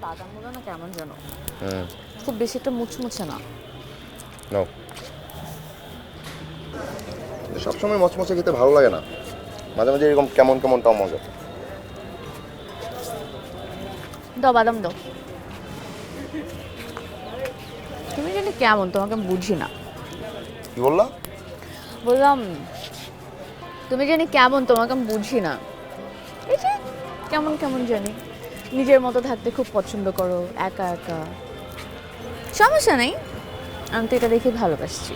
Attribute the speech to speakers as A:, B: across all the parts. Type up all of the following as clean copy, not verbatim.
A: বাদামগুলো না কেমন যেন
B: হুম
A: খুব বেশি একটা মুচমুচে না।
B: নো সবসময় মচমচে খেতে ভালো লাগে না, মাঝে মাঝে এরকম কেমন কেমনটাও মজা।
A: দাও বাদাম দাও। তুমি জানি কেমন, তোমাকে আমি বুঝি না।
B: কি বললা?
A: বললাম তুমি জানি কেমন, তোমাকে আমি বুঝি না। এই যে কেমন কেমন জানি, নিজের মতো থাকতে খুব পছন্দ করো, একা একা। সমস্যা নেই, আমি তো এটা দেখে ভালোবাসছি।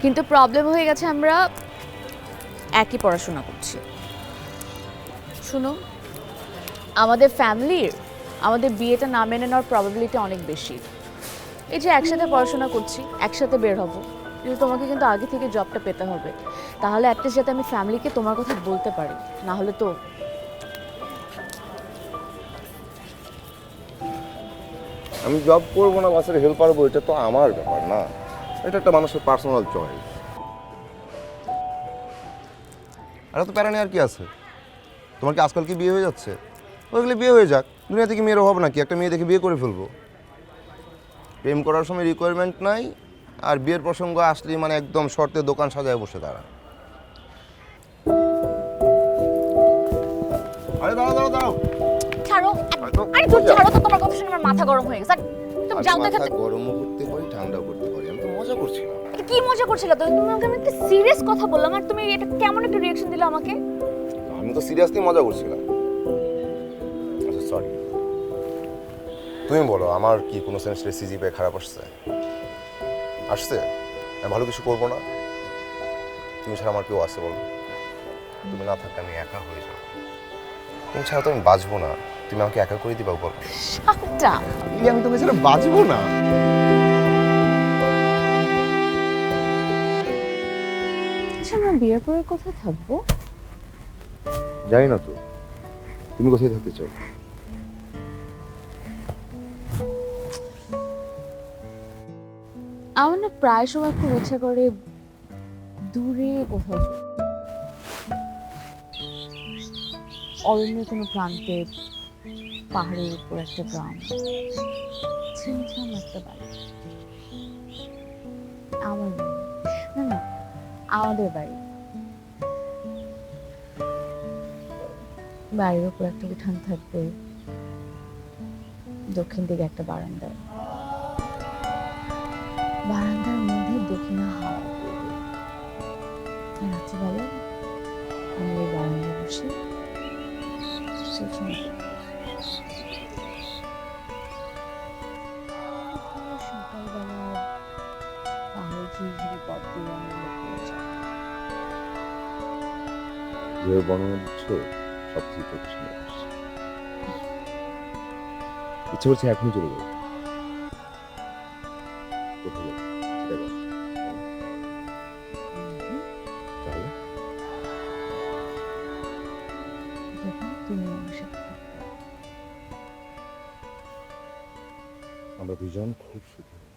A: কিন্তু প্রবলেম হয়ে গেছে, আমরা একই পড়াশোনা করছি। শুনো, আমাদের ফ্যামিলির আমাদের বিয়েটা না মেনে নেওয়ার প্রবাবিলিটি অনেক বেশি। এই যে একসাথে পড়াশোনা করছি, একসাথে বের হব, কিন্তু তোমাকে কিন্তু আগে থেকে জবটা পেতে হবে। তাহলে অ্যাটলিস্ট যাতে আমি ফ্যামিলিকে তোমার কথা বলতে পারি, না হলে তো।
B: আমি জব করবো না বাসের হেল্প পারবো, এটা তো আমার ব্যাপার না, এটা একটা মানুষের পার্সোনাল চয়েস। আর তো প্যারা নেওয়ার কি আছে? তোমার কি আজকাল কি বিয়ে হয়ে যাচ্ছে? ওইগুলো বিয়ে হয়ে যাক, দুনিয়া থেকে মেয়ের অভাব নাকি? একটা মেয়ে দেখে বিয়ে করে ফেলবো। প্রেম করার সময় রিকোয়ারমেন্ট নাই, আর বিয়ের প্রসঙ্গ আসলেই মানে একদম শর্তে দোকান সাজায় বসে তারা। আরে দাঁড়াও দাঁড়াও দাঁড়াও।
A: ছাড়ো, আরে তুমি ছাড়ো তো, তোমার কথা শুনে আমার মাথা গরম হয়ে গেছে। তুমি যাও তো এখান থেকে।
B: গরমও করতে পারি, ঠান্ডাও করতে পারি, আমি তো মজা করছিলাম।
A: এটা কি মজা করছিলে? তুমি আমাকে আমি একটা সিরিয়াস কথা বললাম, আর তুমি এটা কেমন একটা রিঅ্যাকশন দিলে আমাকে।
B: আমি তো সিরিয়াসলি মজা করছিলাম। আচ্ছা সরি। তুমি বলো, আমার কি কোনো সেন্সে সিজিপিএ খারাপ আসছে? আসছে? আমি ভালো কিছু করবো না? তুমি ছাড়া আমার কেউ আছে বলো? তুমি না থাকলে আমি একা হয়ে যাবো। তুমি ছাড়া তো আমি বাঁচবো না। তুমি আমাকে একা করে দিবা বলো?
A: শাটটা।
B: আমি তুমি ছাড়া বাঁচবো না।
A: আচ্ছা, আমরা বিয়ের পরে কোথায় থাকবো?
B: জানি না তো, তুমি কোথায় থাকতে চাও?
A: আমার না প্রায় সময় খুব ইচ্ছা করে দূরে কোথাও যেতে। অরণ্যের কোনো প্রান্তে, পাহাড়ের উপর একটা গ্রাম, ছিমছাম একটা বাড়ি। আমার বাড়ি না, না, আমাদের বাড়ি। বাড়ির উপর একটা উঠান থাকবে, দক্ষিণ দিকে একটা বারান্দা, বারান্দার মধ্যে দক্ষিণা হাওয়া বইবে। আর রাত্রিবেলা আমি এই বারান্দায় বসে সবসময় সকালবেলা পাহাড়ে ঝিরঝিরি পথ দিয়ে আমি বেরিয়ে যাই।
B: যেভাবে বর্ণনা দিচ্ছ সব কিছু চোখের সামনে আসছে। ইচ্ছে করছে এখনই চলে যাবো। কোথায় যাবো সেটা বলো। তাহলে
A: যেখানে তুমি আমার সাথে থাকবে।
B: আমরা দুজন খুব সুখী হব,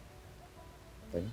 B: তাই না?